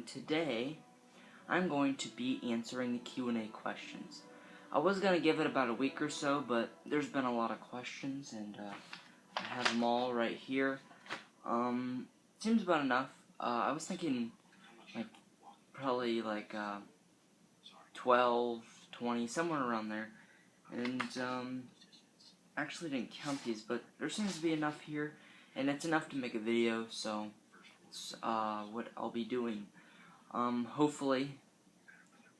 and today I'm going to be answering the Q&A questions. I was going to give it about a week or so, but there's been a lot of questions, and I have them all right here. Seems about enough. I was thinking probably 12, 20, somewhere around there, and actually didn't count these, but there seems to be enough here, and it's enough to make a video, so it's what I'll be doing. Hopefully,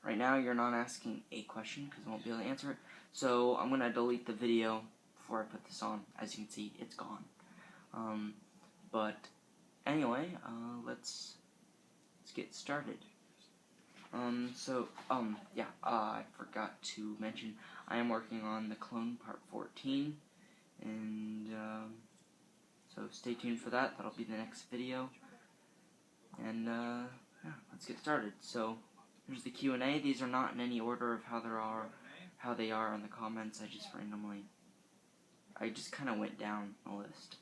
right now you're not asking a question because I won't be able to answer it, so I'm going to delete the video before I put this on. As you can see, it's gone. But anyway, let's get started. I forgot to mention I am working on the Clone Part 14, and so stay tuned for that. That'll be the next video, and let's get started. So here's the Q&A. These are not in any order of how they are in the comments. I just kind of went down the list.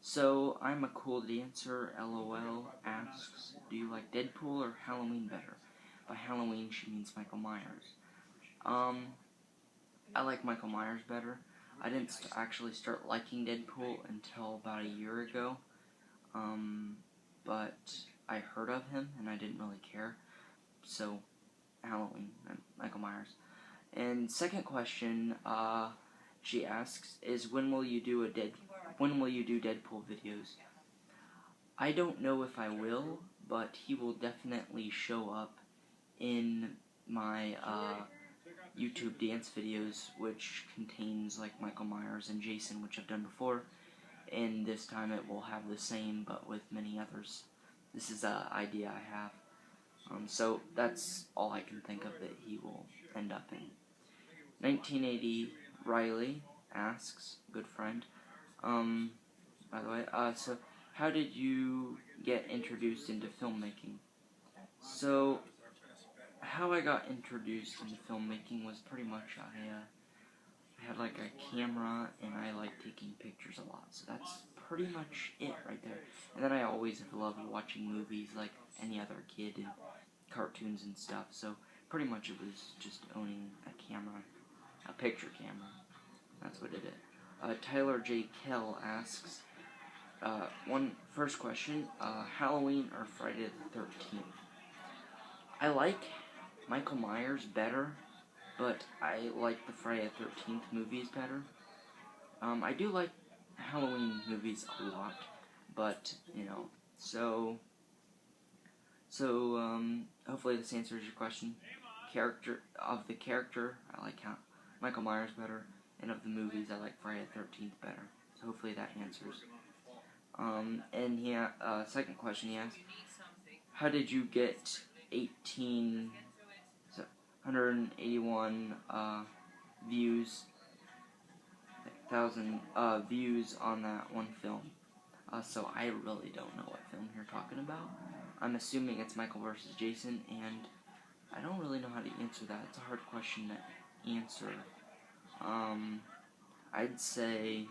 So I'm a cool dancer. LOL asks, do you like Deadpool or Halloween better? By Halloween, she means Michael Myers. I like Michael Myers better. I didn't actually start liking Deadpool until about a year ago, but I heard of him and I didn't really care. So, Halloween and Michael Myers. And second question, she asks, is when will you do Deadpool videos? I don't know if I will, but he will definitely show up in my YouTube dance videos, which contains like Michael Myers and Jason, which I've done before, and this time it will have the same but with many others. This is an idea I have, so that's all I can think of that he will end up in. 1980 Riley asks, good friend, by the way, so how did you get introduced into filmmaking? So how I got introduced into filmmaking was pretty much I had like a camera and I liked taking pictures a lot, so that's pretty much it right there. And then I always have loved watching movies like any other kid and cartoons and stuff, so pretty much it was just owning a camera, a picture camera. That's what it is. Tyler J. Kell asks, first question, Halloween or Friday the 13th? I like Michael Myers better, but I like the Friday the 13th movies better. I do like Halloween movies a lot, but, so hopefully this answers your question. Character, I like Michael Myers better, and of the movies, I like Friday the 13th better. So hopefully that answers. And second question he asked, how did you get 181 views on that one film? So I really don't know what film you're talking about. I'm assuming it's Michael vs. Jason, and I don't really know how to answer that. It's a hard question to answer. I'd say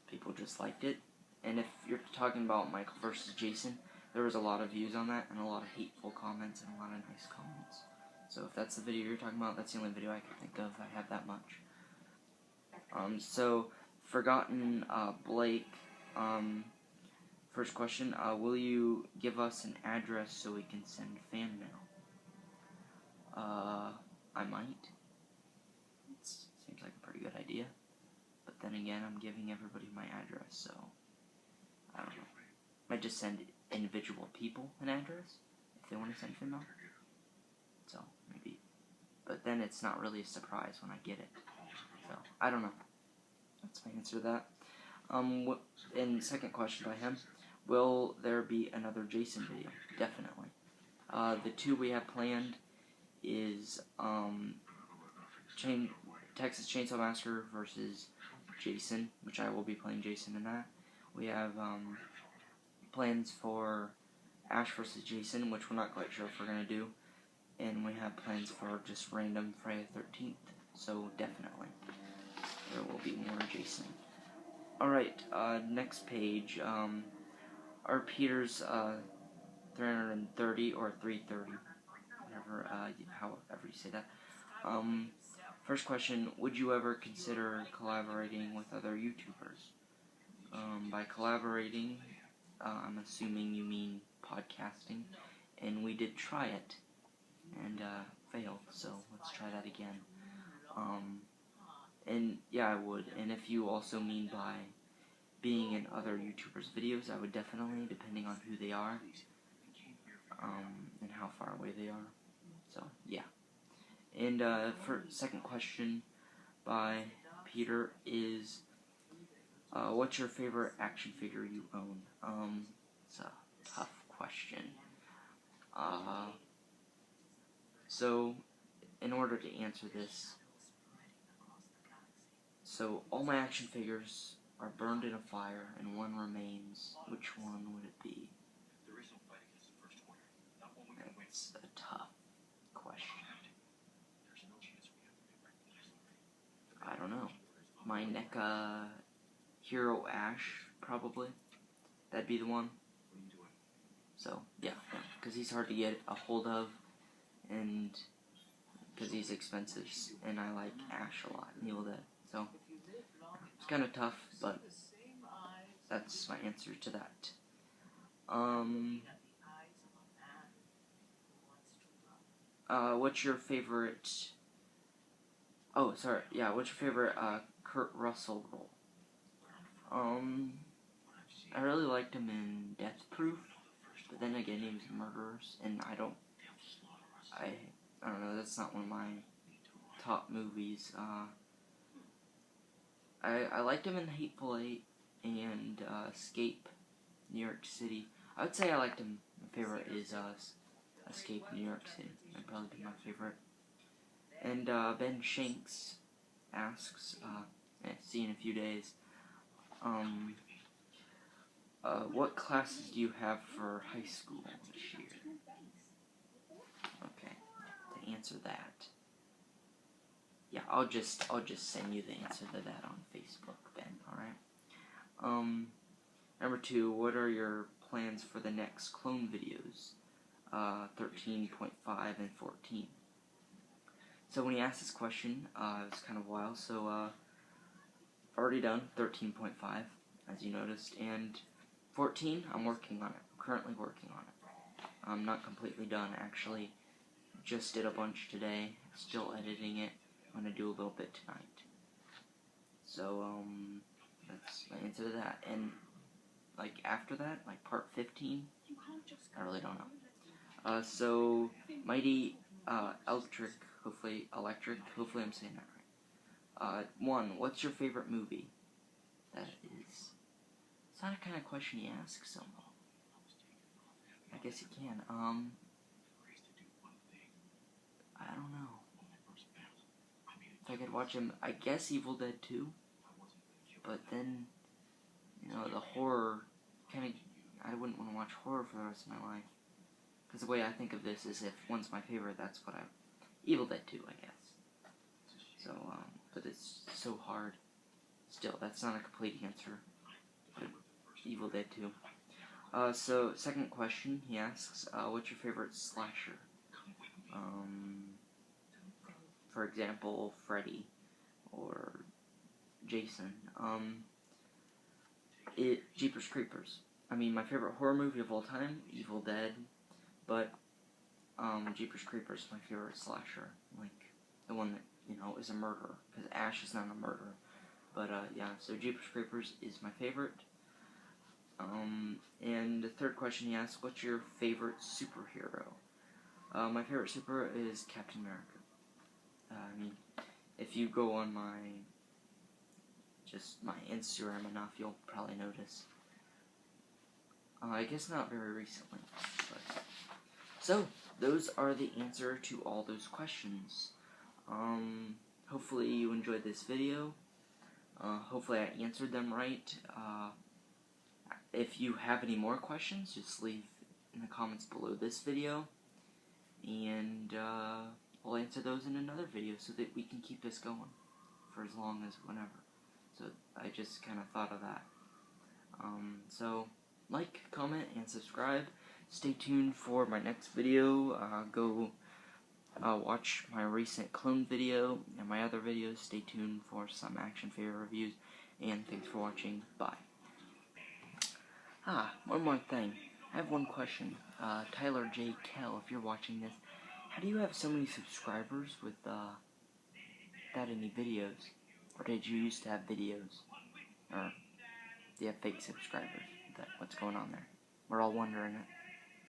people just liked it. And if you're talking about Michael vs. Jason, there was a lot of views on that, and a lot of hateful comments, and a lot of nice comments. So if that's the video you're talking about, that's the only video I can think of. I have that much. So, Forgotten Blake, first question, will you give us an address so we can send fan mail? I might. Seems like a pretty good idea. But then again, I'm giving everybody my address, so I don't know. Might just send individual people an address if they want to send fan mail. So, maybe. But then it's not really a surprise when I get it. So, I don't know. That's my answer to that. And second question by him, will there be another Jason video? Definitely. The two we have planned is Texas Chainsaw Massacre versus Jason, which I will be playing Jason in that. We have plans for Ash vs. Jason, which we're not quite sure if we're going to do. And we have plans for just random Friday the 13th. So definitely, there will be more Jason. Alright, next page. R. Peters 330 or 330, whatever, however you say that. First question, would you ever consider collaborating with other YouTubers? By collaborating, I'm assuming you mean podcasting, and we did try it, and failed, so let's try that again. And yeah, I would, and if you also mean by being in other YouTubers' videos, I would definitely, depending on who they are, and how far away they are, so yeah. And for second question by Peter is, what's your favorite action figure you own? It's a tough question. So, in order to answer this, so all my action figures are burned in a fire and one remains. Which one would it be? That's a tough question. I don't know. My NECA Hero Ash, probably. That'd be the one. So, yeah, because he's hard to get a hold of, and because he's expensive, and I like Ash a lot, Evil Dead. So, it's kind of tough, but that's my answer to that. What's your favorite... Oh, sorry, yeah, what's your favorite, Kurt Russell role? I really liked him in Death Proof, but then again, he was Murderers, and I don't know, that's not one of my top movies. I liked him in Hateful Eight and Escape New York City. I would say I liked him. My favorite is Escape New York City. That'd probably be my favorite. And Ben Shanks asks, see you in a few days, what classes do you have for high school this year? Okay, to answer that, yeah, I'll just send you the answer to that on Facebook, Ben. All right. Number 2, what are your plans for the next clone videos? 13.5 and 14. So when he asked this question, it was kind of a while. So I've already done 13.5, as you noticed, and 14, I'm working on it. I'm currently working on it. I'm not completely done, actually. Just did a bunch today. Still editing it. I'm going to do a little bit tonight. So, that's my answer to that. And, like, after that, like, part 15, I really don't know. So, Mighty Electric, hopefully I'm saying that right. 1, what's your favorite movie? That is... It's not a kind of question you ask someone. I guess you can. I don't know. If I could watch him, I guess Evil Dead 2. But then, you know, the horror kind of... I wouldn't want to watch horror for the rest of my life. Because the way I think of this is if one's my favorite, that's what I... Evil Dead 2, I guess. So, but it's so hard. Still, that's not a complete answer. But Evil Dead 2. So, second question, he asks, what's your favorite slasher? For example, Freddy, or Jason. Jeepers Creepers. I mean, my favorite horror movie of all time, Evil Dead, but, Jeepers Creepers is my favorite slasher. Like, the one that, you know, is a murderer, because Ash is not a murderer. But, yeah, so Jeepers Creepers is my favorite. And the third question he asked, what's your favorite superhero? My favorite superhero is Captain America. I mean, if you go on my Instagram enough, you'll probably notice. I guess not very recently. But. So, those are the answer to all those questions. Hopefully you enjoyed this video. Hopefully I answered them right. If you have any more questions, just leave in the comments below this video, and we'll answer those in another video so that we can keep this going for as long as whenever. So I just kind of thought of that. So like, comment, and subscribe. stay tuned for my next video. Go watch my recent clone video and my other videos. Stay tuned for some action figure reviews, and thanks for watching. Bye. One more thing. I have one question. Tyler J. Kell, if you're watching this, how do you have so many subscribers without any videos? Or did you used to have videos? Or do you have fake subscribers? What's going on there? We're all wondering it.